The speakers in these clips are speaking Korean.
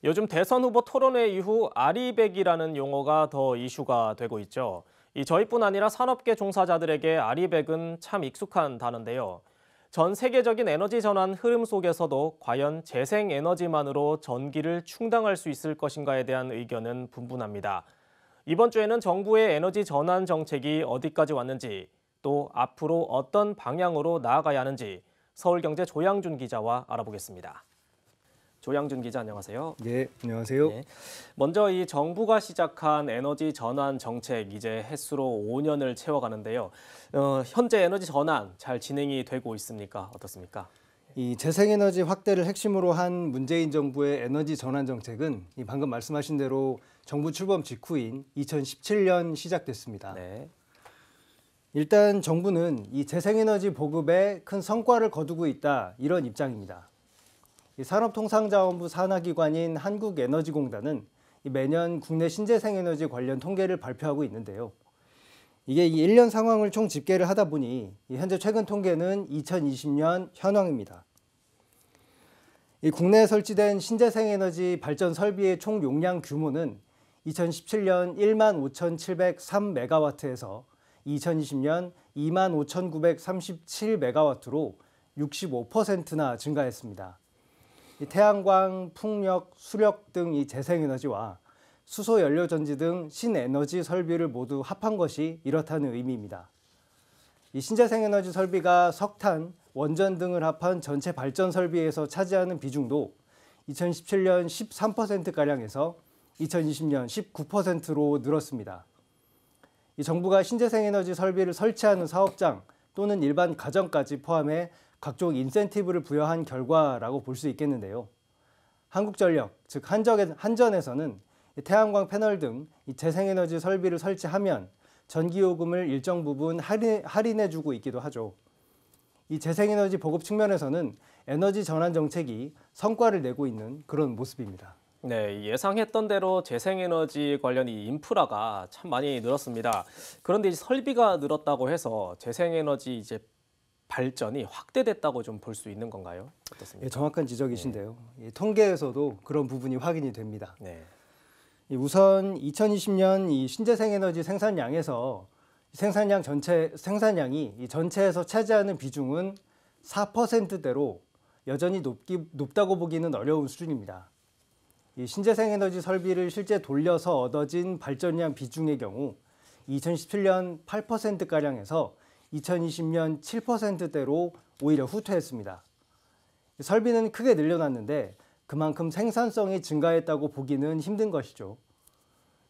요즘 대선 후보 토론회 이후 아리백이라는 용어가 더 이슈가 되고 있죠. 저희뿐 아니라 산업계 종사자들에게 아리백은 참 익숙한 단어인데요. 전 세계적인 에너지 전환 흐름 속에서도 과연 재생에너지만으로 전기를 충당할 수 있을 것인가에 대한 의견은 분분합니다. 이번 주에는 정부의 에너지 전환 정책이 어디까지 왔는지, 또 앞으로 어떤 방향으로 나아가야 하는지 서울경제 조양준 기자와 알아보겠습니다. 조양준 기자, 안녕하세요. 네, 안녕하세요. 네. 먼저 이 정부가 시작한 에너지 전환 정책 이제 햇수로 5년을 채워가는데요. 현재 에너지 전환 잘 진행이 되고 있습니까? 어떻습니까? 이 재생에너지 확대를 핵심으로 한 문재인 정부의 에너지 전환 정책은 방금 말씀하신 대로 정부 출범 직후인 2017년 시작됐습니다. 네. 일단 정부는 이 재생에너지 보급에 큰 성과를 거두고 있다, 이런 입장입니다. 이 산업통상자원부 산하기관인 한국에너지공단은 매년 국내 신재생에너지 관련 통계를 발표하고 있는데요. 이게 이 1년 상황을 총 집계를 하다 보니 현재 최근 통계는 2020년 현황입니다. 이 국내에 설치된 신재생에너지 발전 설비의 총 용량 규모는 2017년 15,703메가와트에서 2020년 25,937메가와트로 65%나 증가했습니다. 태양광, 풍력, 수력 등 이 재생에너지와 수소연료전지 등 신에너지 설비를 모두 합한 것이 이렇다는 의미입니다. 이 신재생에너지 설비가 석탄, 원전 등을 합한 전체 발전 설비에서 차지하는 비중도 2017년 13%가량에서 2020년 19%로 늘었습니다. 이 정부가 신재생에너지 설비를 설치하는 사업장 또는 일반 가정까지 포함해 각종 인센티브를 부여한 결과라고 볼 수 있겠는데요. 한국전력, 즉 한전에서는 태양광 패널 등 재생에너지 설비를 설치하면 전기요금을 일정 부분 할인해주고 있기도 하죠. 이 재생에너지 보급 측면에서는 에너지 전환 정책이 성과를 내고 있는 그런 모습입니다. 네, 예상했던 대로 재생에너지 관련 이 인프라가 참 많이 늘었습니다. 그런데 이 설비가 늘었다고 해서 재생에너지 발전이 확대됐다고 좀 볼 수 있는 건가요? 어떻습니까? 예, 정확한 지적이신데요. 통계에서도 그런 부분이 확인이 됩니다. 네. 우선 2020년 이 신재생에너지 생산량에서 생산량 생산량이 전체에서 차지하는 비중은 4%대로 여전히 높다고 보기는 어려운 수준입니다. 이 신재생에너지 설비를 실제 돌려서 얻어진 발전량 비중의 경우 2017년 8%가량에서 2020년 7%대로 오히려 후퇴했습니다. 설비는 크게 늘려났는데 그만큼 생산성이 증가했다고 보기는 힘든 것이죠.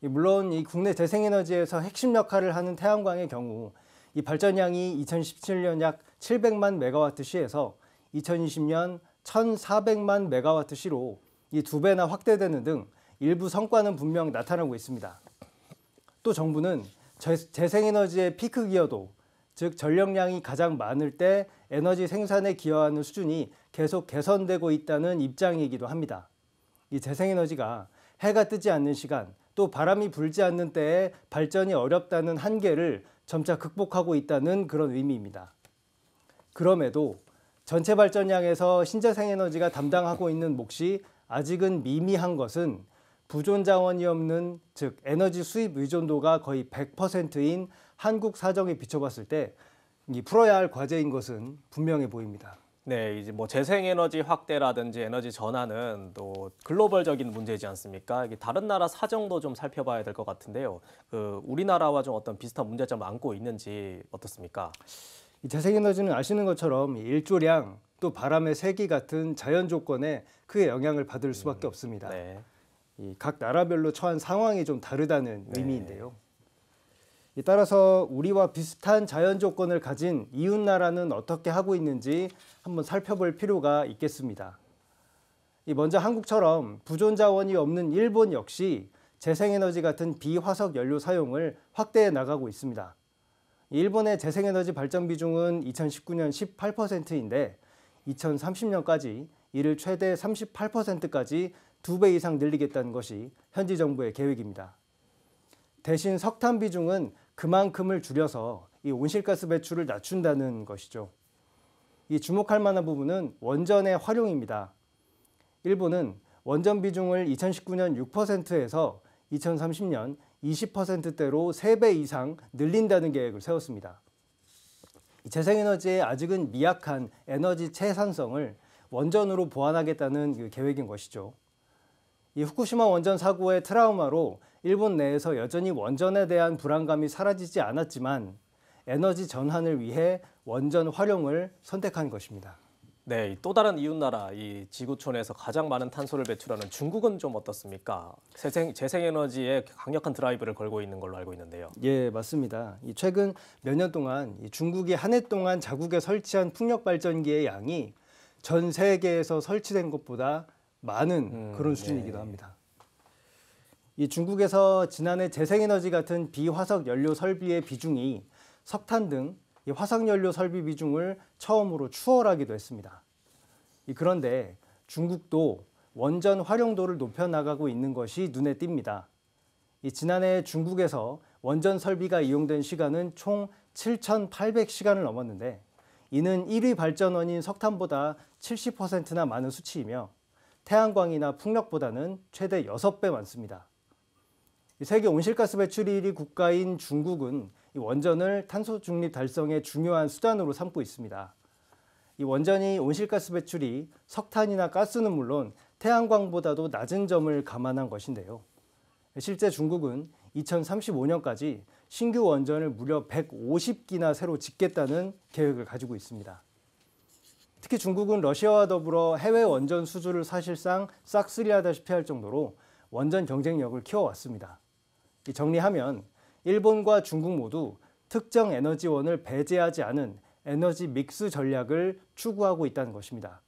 물론 이 국내 재생에너지에서 핵심 역할을 하는 태양광의 경우 이 발전량이 2017년 약 700만 메가와트 시에서 2020년 1,400만 메가와트 시로 이 2배나 확대되는 등 일부 성과는 분명 나타나고 있습니다. 또 정부는 재생에너지의 피크 기여도, 즉 전력량이 가장 많을 때 에너지 생산에 기여하는 수준이 계속 개선되고 있다는 입장이기도 합니다. 이 재생에너지가 해가 뜨지 않는 시간, 또 바람이 불지 않는 때에 발전이 어렵다는 한계를 점차 극복하고 있다는 그런 의미입니다. 그럼에도 전체 발전량에서 신재생에너지가 담당하고 있는 몫이 아직은 미미한 것은 부존 자원이 없는, 즉 에너지 수입 의존도가 거의 100%인 한국 사정에 비춰봤을 때 풀어야 할 과제인 것은 분명해 보입니다. 네, 재생에너지 확대라든지 에너지 전환은 또 글로벌적인 문제이지 않습니까? 이게 다른 나라 사정도 좀 살펴봐야 될 것 같은데요. 우리나라와 좀 어떤 비슷한 문제점을 안고 있는지 어떻습니까? 이 재생에너지는 아시는 것처럼 일조량, 또 바람의 세기 같은 자연 조건에 크게 영향을 받을 수밖에 없습니다. 네. 각 나라별로 처한 상황이 좀 다르다는 네. 의미인데요. 따라서 우리와 비슷한 자연 조건을 가진 이웃 나라는 어떻게 하고 있는지 한번 살펴볼 필요가 있겠습니다. 먼저 한국처럼 부존 자원이 없는 일본 역시 재생에너지 같은 비화석 연료 사용을 확대해 나가고 있습니다. 일본의 재생에너지 발전 비중은 2019년 18%인데 2030년까지 이를 최대 38%까지 2배 이상 늘리겠다는 것이 현지 정부의 계획입니다. 대신 석탄 비중은 그만큼을 줄여서 이 온실가스 배출을 낮춘다는 것이죠. 이 주목할 만한 부분은 원전의 활용입니다. 일본은 원전 비중을 2019년 6%에서 2030년 20%대로 3배 이상 늘린다는 계획을 세웠습니다. 재생에너지의 아직은 미약한 에너지 채산성을 원전으로 보완하겠다는 그 계획인 것이죠. 이 후쿠시마 원전 사고의 트라우마로 일본 내에서 여전히 원전에 대한 불안감이 사라지지 않았지만 에너지 전환을 위해 원전 활용을 선택한 것입니다. 네, 또 다른 이웃나라 이 지구촌에서 가장 많은 탄소를 배출하는 중국은 좀 어떻습니까? 재생에너지에 강력한 드라이브를 걸고 있는 걸로 알고 있는데요. 예, 맞습니다. 최근 몇 년 동안 중국이 한 해 동안 자국에 설치한 풍력 발전기의 양이 전 세계에서 설치된 것보다 많은 그런 수준이기도 합니다. 이 중국에서 지난해 재생에너지 같은 비화석 연료 설비의 비중이 석탄 등 화석연료 설비 비중을 처음으로 추월하기도 했습니다. 그런데 중국도 원전 활용도를 높여나가고 있는 것이 눈에 띕니다. 지난해 중국에서 원전 설비가 이용된 시간은 총 7,800시간을 넘었는데 이는 1위 발전원인 석탄보다 70%나 많은 수치이며 태양광이나 풍력보다는 최대 6배 많습니다. 세계 온실가스 배출 1위 국가인 중국은 이 원전을 탄소 중립 달성의 중요한 수단으로 삼고 있습니다. 이 원전이 온실가스 배출이 석탄이나 가스는 물론 태양광보다도 낮은 점을 감안한 것인데요. 실제 중국은 2035년까지 신규 원전을 무려 150기나 새로 짓겠다는 계획을 가지고 있습니다. 특히 중국은 러시아와 더불어 해외 원전 수주를 사실상 싹쓸이하다시피 할 정도로 원전 경쟁력을 키워왔습니다. 정리하면 일본과 중국 모두 특정 에너지원을 배제하지 않은 에너지 믹스 전략을 추구하고 있다는 것입니다.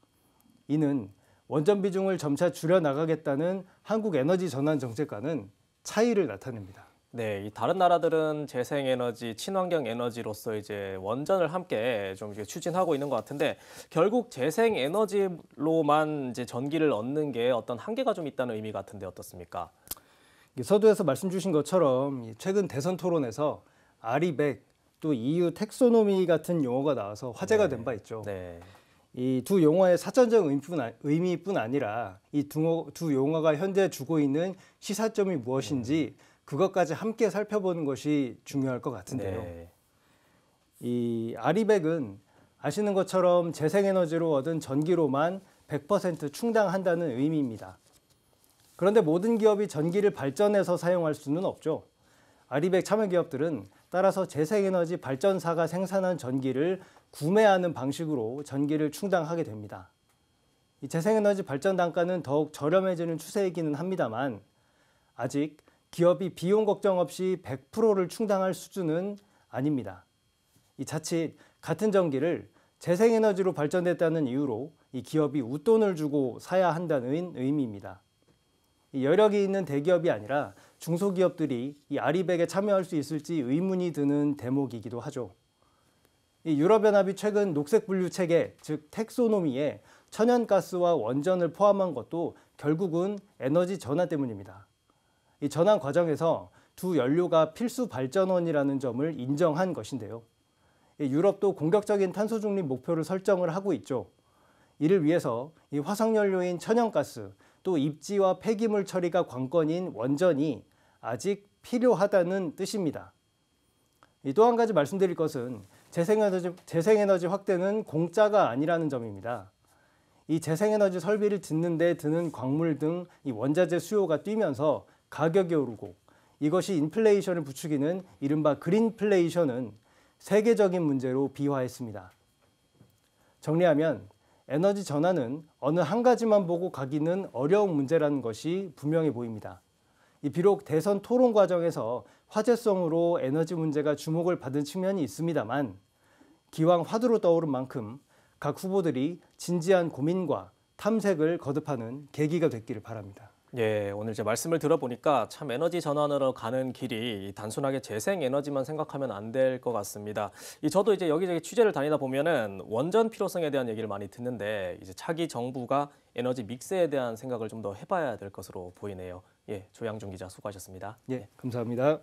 이는 원전 비중을 점차 줄여나가겠다는 한국 에너지 전환 정책과는 차이를 나타냅니다. 네, 이 다른 나라들은 재생에너지, 친환경 에너지로서 이제 원전을 함께 좀 이렇게 추진하고 있는 것 같은데 결국 재생에너지로만 이제 전기를 얻는 게 어떤 한계가 좀 있다는 의미 같은데 어떻습니까? 서두에서 말씀 주신 것처럼 최근 대선 토론에서 아리백 또 EU 텍소노미 같은 용어가 나와서 화제가 된 바 있죠. 네. 이 두 용어의 사전적 의미뿐 아니라 이 두 용어가 현재 주고 있는 시사점이 무엇인지 그것까지 함께 살펴보는 것이 중요할 것 같은데요. 네. 이 아리백은 아시는 것처럼 재생에너지로 얻은 전기로만 100% 충당한다는 의미입니다. 그런데 모든 기업이 전기를 발전해서 사용할 수는 없죠. 아리백 참여 기업들은 따라서 재생에너지 발전사가 생산한 전기를 구매하는 방식으로 전기를 충당하게 됩니다. 이 재생에너지 발전 단가는 더욱 저렴해지는 추세이기는 합니다만 아직 기업이 비용 걱정 없이 100%를 충당할 수준은 아닙니다. 이 자칫 같은 전기를 재생에너지로 발전됐다는 이유로 이 기업이 웃돈을 주고 사야 한다는 의미입니다. 여력이 있는 대기업이 아니라 중소기업들이 이 아리백에 참여할 수 있을지 의문이 드는 대목이기도 하죠. 이 유럽연합이 최근 녹색 분류 체계, 즉 텍소노미에 천연가스와 원전을 포함한 것도 결국은 에너지 전환 때문입니다. 이 전환 과정에서 두 연료가 필수 발전원이라는 점을 인정한 것인데요. 유럽도 공격적인 탄소 중립 목표를 설정을 하고 있죠. 이를 위해서 이 화석연료인 천연가스, 또 입지와 폐기물 처리가 관건인 원전이 아직 필요하다는 뜻입니다. 또 한 가지 말씀드릴 것은 재생에너지 확대는 공짜가 아니라는 점입니다. 이 재생에너지 설비를 짓는 데 드는 광물 등 이 원자재 수요가 뛰면서 가격이 오르고 이것이 인플레이션을 부추기는 이른바 그린플레이션은 세계적인 문제로 비화했습니다. 정리하면 에너지 전환은 어느 한 가지만 보고 가기는 어려운 문제라는 것이 분명해 보입니다. 비록 대선 토론 과정에서 화제성으로 에너지 문제가 주목을 받은 측면이 있습니다만 기왕 화두로 떠오른 만큼 각 후보들이 진지한 고민과 탐색을 거듭하는 계기가 됐기를 바랍니다. 예, 오늘 제 말씀을 들어보니까 참 에너지 전환으로 가는 길이 단순하게 재생에너지만 생각하면 안 될 것 같습니다. 저도 이제 여기저기 취재를 다니다 보면은 원전 필요성에 대한 얘기를 많이 듣는데 이제 차기 정부가 에너지 믹스에 대한 생각을 좀 더 해봐야 될 것으로 보이네요. 예, 조양준 기자 수고하셨습니다. 예, 감사합니다.